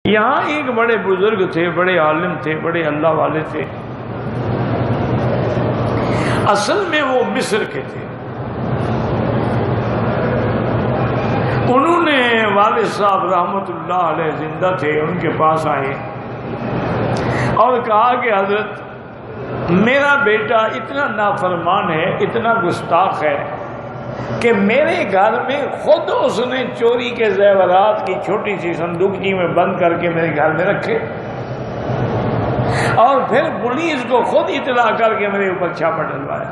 یہاں ایک بڑے بزرگ تھے، بڑے عالم تھے، بڑے اللہ والے تھے. اصل میں وہ مصر کے تھے. انہوں نے والد صاحب رحمت اللہ علیہ زندہ تھے، ان کے پاس آئے اور کہا کہ حضرت میرا بیٹا اتنا نافرمان ہے، اتنا گستاخ ہے کہ میرے گھر میں خود اس نے چوری کے زیورات کی چھوٹی سی صندوقی میں بند کر کے میرے گھر میں رکھے اور پھر پولیس کو خود اطلاع کر کے میرے اوپر چھاپا ڈلوایا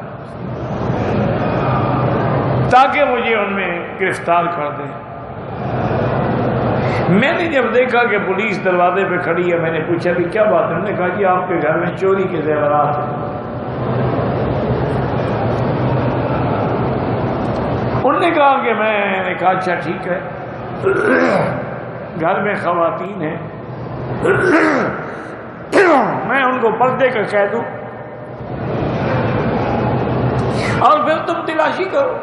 تاکہ مجھے ان میں گرفتار کر دیں. میں نے جب دیکھا کہ پولیس دروازے پہ کھڑی ہے، میں نے پوچھا بھی کیا بات ہے؟ انہوں نے کہا کہ آپ کے گھر میں چوری کے زیورات ہیں. انہوں نے کہا کہ میں نے کہا اچھا ٹھیک ہے، گھر میں خواتین ہیں، میں ان کو پردے کا کہہ دوں اور پھر تم تلاشی کرو.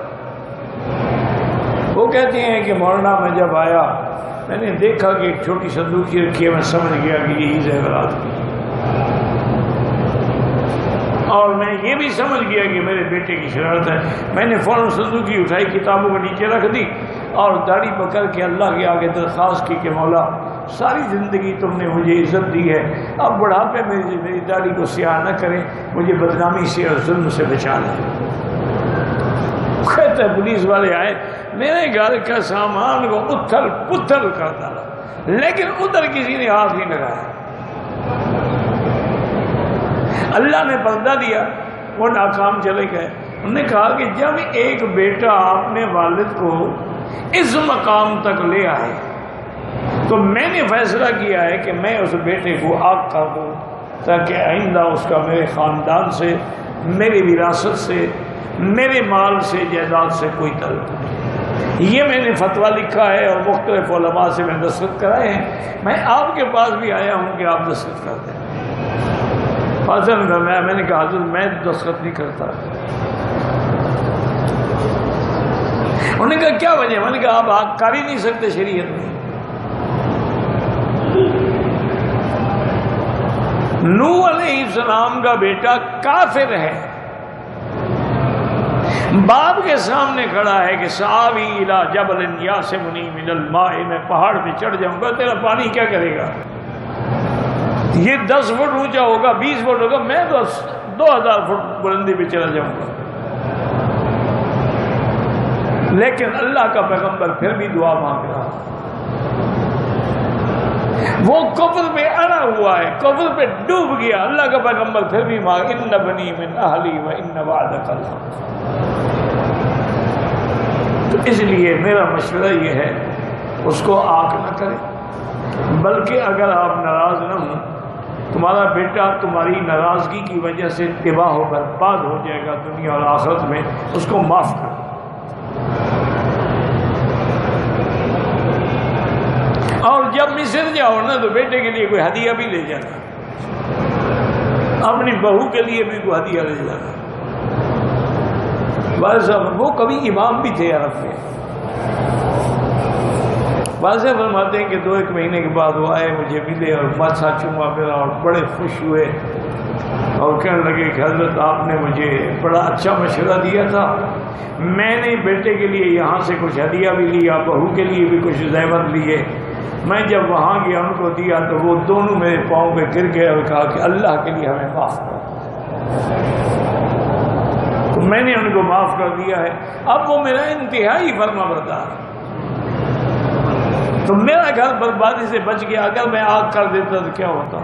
وہ کہتے ہیں کہ مولانا میں جب آیا میں نے دیکھا کہ ایک چھوٹی صندوقی رکھی ہے، میں سمجھ گیا کہ یہی زیورات کی، اور میں یہ بھی سمجھ گیا کہ میرے بیٹے کی شرارت ہے. میں نے فوراً صندوقی اٹھائی، کتابوں کو نیچے رکھ دی اور داڑھی پکڑ کے اللہ کے آگے درخواست کی کہ مولا ساری زندگی تم نے مجھے عزت دی ہے، اب بڑھاپے میں میری داڑھی کو سیاہ نہ کریں، مجھے بدنامی سے اور ظلم سے بچا لیں. کہتے پولیس والے آئے، میرے گھر کا سامان کو اتھل پتھل کر ڈالا، لیکن ادھر کسی نے ہاتھ نہیں لگایا. اللہ نے پردہ دیا، وہ ناکام چلے گئے. انہوں نے کہا کہ جب ایک بیٹا اپنے والد کو اس مقام تک لے آئے تو میں نے فیصلہ کیا ہے کہ میں اس بیٹے کو آگ کر دوں تاکہ آئندہ اس کا میرے خاندان سے، میری وراثت سے، میرے مال سے، جائیداد سے کوئی تعلق نہیں. یہ میں نے فتویٰ لکھا ہے اور مختلف علماء سے میں دستخط کرائے ہیں. میں آپ کے پاس بھی آیا ہوں کہ آپ دستخط کر دیں. میں نے کہا حضرت میں دستخط نہیں کرتا. انہوں نے کہا کیا وجہ؟ میں نے کہا آپ کر ہی نہیں سکتے شریعت میں. نوح علیہ السلام کا بیٹا کافر ہے، باپ کے سامنے کھڑا ہے کہ سآوی الی جبل یعصمنی من الماء، میں پہاڑ پہ چڑھ جاؤں گا، تیرا پانی کیا کرے گا؟ یہ 10 فٹ اونچا ہوگا، 20 فٹ ہوگا، میں تو 2000 فٹ بلندی پہ چلا جاؤں گا. لیکن اللہ کا پیغمبر پھر بھی دعا مانگ رہا، وہ کفر پہ اڑا ہوا ہے، کفر پہ ڈوب گیا. اللہ کا پیغمبر پھر بھی مانگ، ان بنی من اہلی و ان وعدک الحق. تو اس لیے میرا مشورہ یہ ہے اس کو آگ نہ کرے، بلکہ اگر آپ ناراض نہ ہوں، تمہارا بیٹا تمہاری ناراضگی کی وجہ سے تباہ و برباد ہو جائے گا دنیا اور آخرت میں، اس کو معاف کر. اور جب مصر جاؤ نا تو بیٹے کے لیے کوئی ہدیہ بھی لے جانا، اپنی بہو کے لیے بھی کوئی ہدیہ لے جانا. وہ کبھی امام بھی تھے عرب کے. واضح فرماتے ہیں کہ 2-1 مہینے کے بعد وہ آئے، مجھے ملے اور ماتھا چوما میرا اور بڑے خوش ہوئے اور کہنے لگے کہ حضرت آپ نے مجھے بڑا اچھا مشورہ دیا تھا، میں نے بیٹے کے لیے یہاں سے کچھ ہدیہ بھی لیا، بہو کے لیے بھی کچھ زیور لیے. میں جب وہاں گیا ان کو دیا تو وہ دونوں میرے پاؤں پہ گر گئے اور کہا کہ اللہ کے لیے ہمیں معاف کر. تو میں نے ان کو معاف کر دیا ہے. اب وہ میرا انتہائی فرما بردار ہے، تو میرا گھر بربادی سے بچ گیا. اگر میں آگ کر دیتا تو کیا ہوتا؟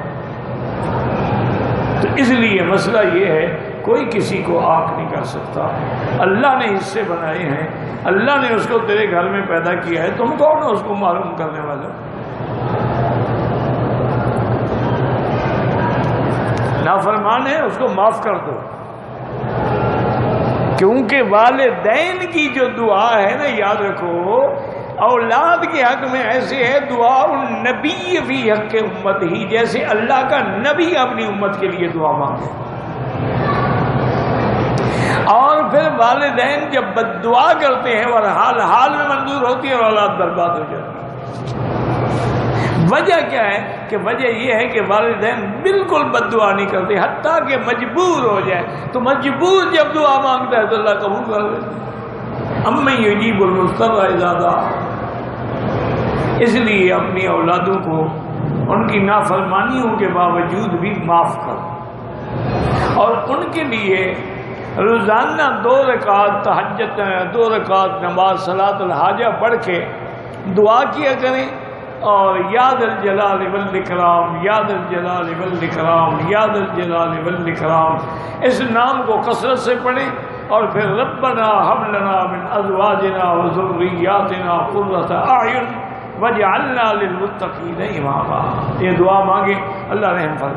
تو اس لیے مسئلہ یہ ہے کوئی کسی کو آگ نہیں کر سکتا. اللہ نے حصے بنائے ہیں، اللہ نے اس کو تیرے گھر میں پیدا کیا ہے، تم کون ہو اس کو معلوم کرنے والے؟ نافرمان ہے، اس کو معاف کر دو. کیونکہ والدین کی جو دعا ہے نا، یاد رکھو، اولاد کے حق میں ایسے ہے دعا النبی فی حق امت ہی، جیسے اللہ کا نبی اپنی امت کے لیے دعا مانگے. اور پھر والدین جب بد دعا کرتے ہیں اور حال میں منظور ہوتی ہے اور اولاد برباد ہو جاتی ہے. وجہ کیا ہے کہ وجہ یہ ہے کہ والدین بالکل بد دعا نہیں کرتے، حتیٰ کہ مجبور ہو جائے تو مجبور جب دعا مانگتا ہے تو اللہ قبول کر لیتا۔ امن یجیب المضطر اذا دعا۔ اس لیے اپنی اولادوں کو ان کی نافرمانیوں کے باوجود بھی معاف کرو، اور ان کے لیے روزانہ 2 رکعت تہجد، 2 رکعت نماز صلاۃ الحاجہ پڑھ کے دعا کیا کریں، اور یاد الجلال والاکرام، یاد الجلال والاکرام، یاد الجلال والاکرام، اس نام کو کثرت سے پڑھیں، اور پھر ربنا ھب لنا من ازواجنا وذریاتنا قرۃ اعین واجعلنا للمتقین اماما، یہ دعا مانگیں، اللہ رحم فرمائے۔